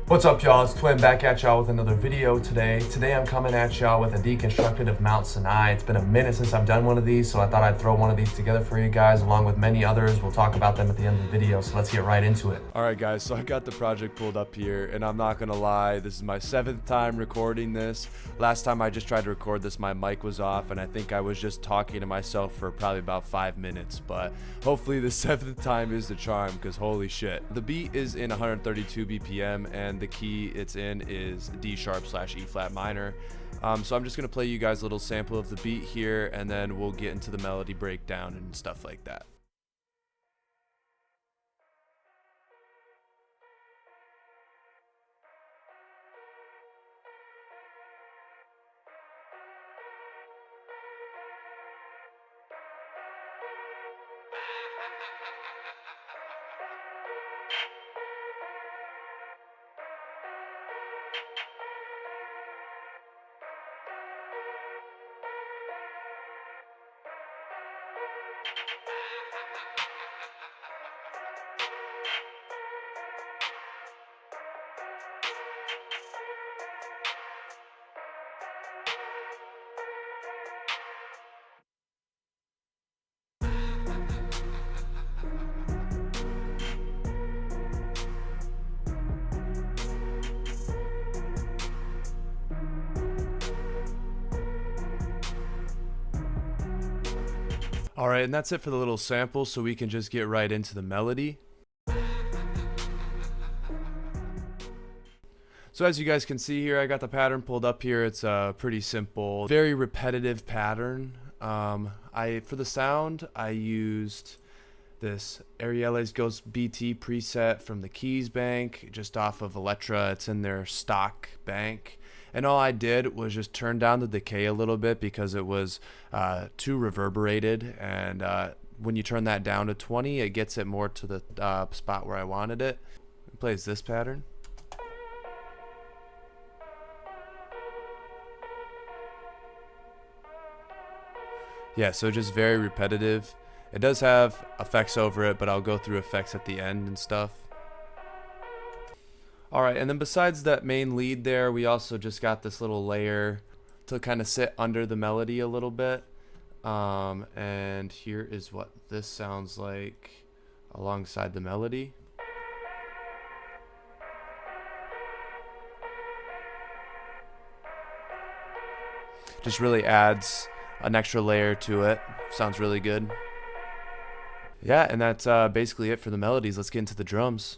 What's up, y'all? It's Twin back at y'all with another video today. Today I'm coming at y'all with a deconstructed of Mount Sinai. It's been a minute since I've done one of these, so I thought I'd throw one of these together for you guys along with many others. We'll talk about them at the end of the video, so let's get right into it. Alright guys, so I got the project pulled up here, and I'm not gonna lie, this is my 7th time recording this. Last time I just tried to record this, my mic was off, and I think I was just talking to myself for probably about 5 minutes, but hopefully the 7th time is the charm, because holy shit. The beat is in 132 BPM, and the key it's in is D sharp / E flat minor. So I'm just gonna play you guys a little sample of the beat here, and then we'll get into the melody breakdown and stuff like that. Alright, and that's it for the little sample, so we can just get right into the melody. So as you guys can see here, I got the pattern pulled up here. It's a pretty simple, very repetitive pattern. For the sound, I used this Ariele's Ghost BT preset from the Keys bank, just off of Electra. It's in their stock bank. And all I did was just turn down the decay a little bit because it was too reverberated. And when you turn that down to 20, it gets it more to the spot where I wanted it. It plays this pattern. Yeah, so just very repetitive. It does have effects over it, but I'll go through effects at the end and stuff. Alright, and then besides that main lead there, we also just got this little layer to kind of sit under the melody a little bit. And here is what this sounds like alongside the melody. Just really adds an extra layer to it. Sounds really good. Yeah, and that's basically it for the melodies. Let's get into the drums.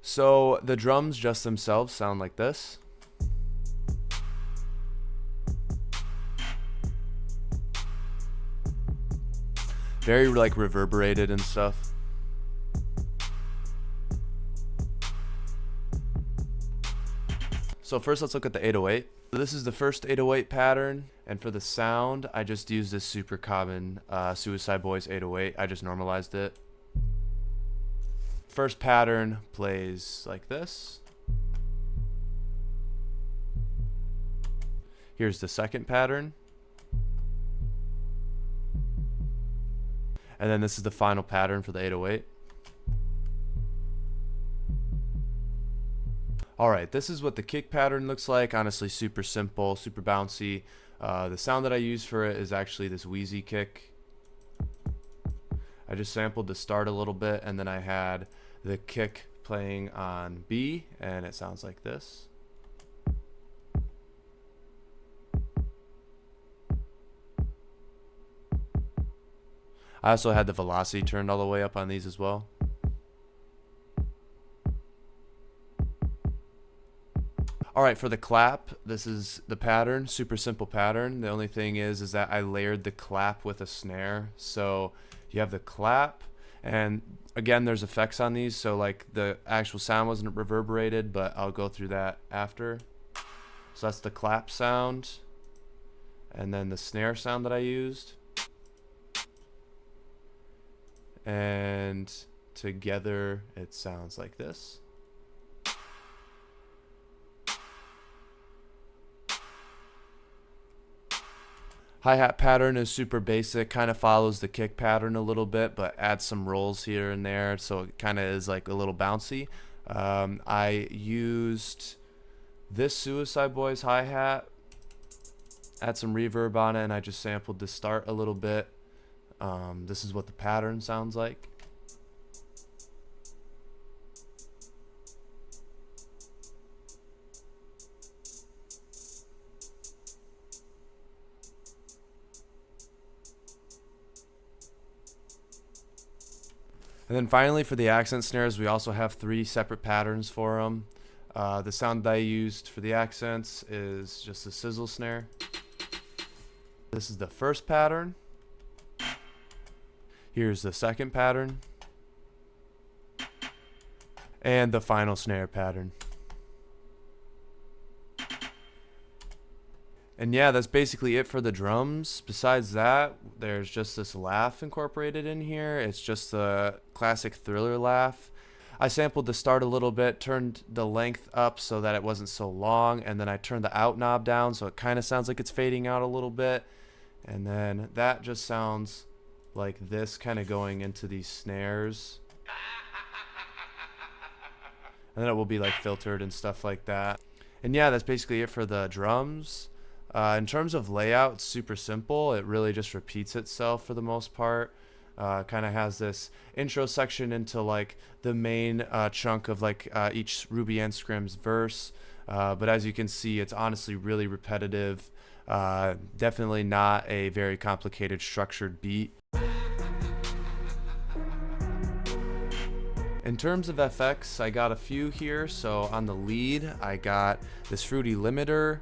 So the drums just themselves sound like this. Very like reverberated and stuff. So first let's look at the 808. So this is the first 808 pattern, and for the sound I just used this super common Suicideboys 808. I just normalized it. First pattern plays like this. Here's the second pattern. And then this is the final pattern for the 808. Alright, this is what the kick pattern looks like. Honestly, super simple, super bouncy. The sound that I use for it is actually this wheezy kick. I just sampled the start a little bit, and then I had the kick playing on B, and it sounds like this. I also had the velocity turned all the way up on these as well. Alright, for the clap, this is the pattern, super simple pattern. The only thing is that I layered the clap with a snare. So you have the clap, and again, there's effects on these, so like the actual sound wasn't reverberated, but I'll go through that after. So that's the clap sound, and then the snare sound that I used. And together it sounds like this. Hi-hat pattern is super basic, kind of follows the kick pattern a little bit, but adds some rolls here and there, so it kind of is like a little bouncy. I used this Suicideboys hi-hat, add some reverb on it, and I just sampled the start a little bit. This is what the pattern sounds like. And then finally for the accent snares, we also have 3 separate patterns for them. The sound that I used for the accents is just a sizzle snare. This is the first pattern. Here's the second pattern. And the final snare pattern. And yeah, that's basically it for the drums. Besides that, there's just this laugh incorporated in here. It's just the classic Thriller laugh. I sampled the start a little bit, turned the length up so that it wasn't so long, and then I turned the out knob down so it kind of sounds like it's fading out a little bit. And then that just sounds like this kind of going into these snares. And then it will be like filtered and stuff like that. And yeah, that's basically it for the drums. In terms of layout, it's super simple. It really just repeats itself for the most part. Kind of has this intro section into like the main chunk of like each Ruby and Scrim's verse. But as you can see, it's honestly really repetitive. Definitely not a very complicated structured beat. In terms of FX, I got a few here. So on the lead, I got this fruity limiter,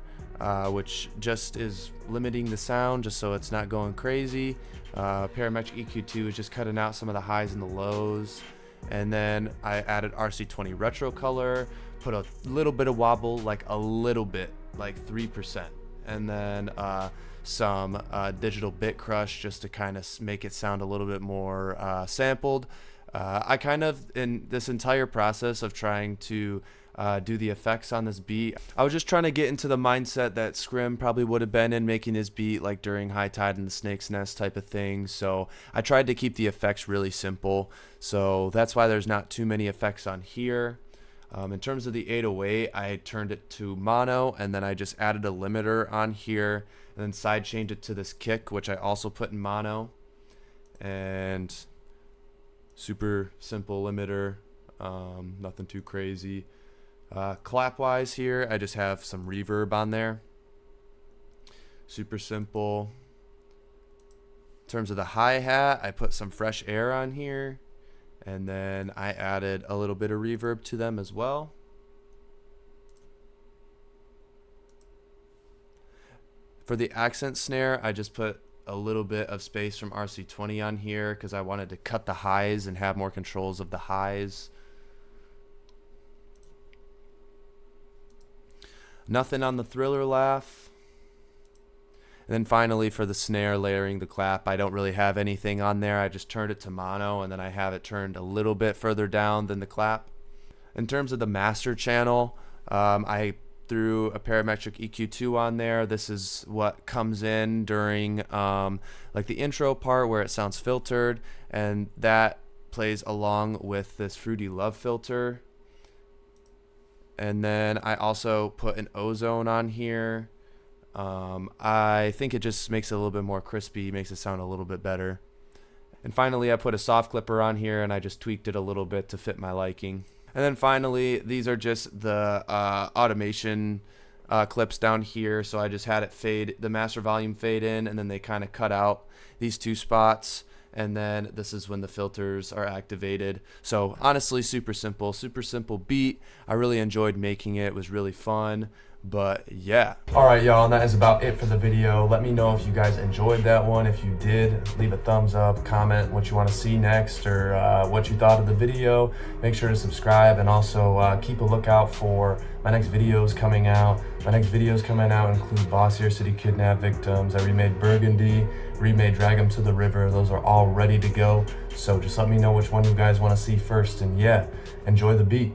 which just is limiting the sound just so it's not going crazy. Parametric EQ2 is just cutting out some of the highs and the lows. And then I added RC20 retro color, put a little bit of wobble, like a little bit, like 3%. And then some digital bit crush just to kind of make it sound a little bit more sampled. I kind of, in this entire process of trying to do the effects on this beat, I was just trying to get into the mindset that Scrim probably would have been in making his beat like during High Tide and the Snake's Nest type of thing. So I tried to keep the effects really simple. So that's why there's not too many effects on here. In terms of the 808, I turned it to mono, and then I just added a limiter on here, and then side chained it to this kick, which I also put in mono. And super simple limiter, nothing too crazy. Clap wise here, I just have some reverb on there. Super simple. In terms of the hi-hat, I put some fresh air on here, and then I added a little bit of reverb to them as well. For the accent snare, I just put a little bit of space from RC20 on here because I wanted to cut the highs and have more controls of the highs. Nothing on the Thriller laugh. And then finally for the snare, layering the clap, I don't really have anything on there. I just turned it to mono, and then I have it turned a little bit further down than the clap. In terms of the master channel, I threw a parametric EQ2 on there. This is what comes in during like the intro part where it sounds filtered, and that plays along with this fruity love filter. And then I also put an ozone on here. I think it just makes it a little bit more crispy, makes it sound a little bit better. And finally, I put a soft clipper on here, and I just tweaked it a little bit to fit my liking. And then finally, these are just the automation clips down here. So I just had it fade, the master volume fade in, and then they kind of cut out these 2 spots. And then this is when the filters are activated. So honestly, super simple beat. I really enjoyed making it. It was really fun. But yeah. All right, y'all, and that is about it for the video. Let me know if you guys enjoyed that one. If you did, leave a thumbs up, comment what you want to see next, or what you thought of the video. Make sure to subscribe, and also keep a lookout for my next videos coming out. My next videos coming out include Boss Air City Kidnap Victims. I remade Burgundy, remade Drag 'em to the River. Those are all ready to go. So just let me know which one you guys want to see first, and yeah, enjoy the beat.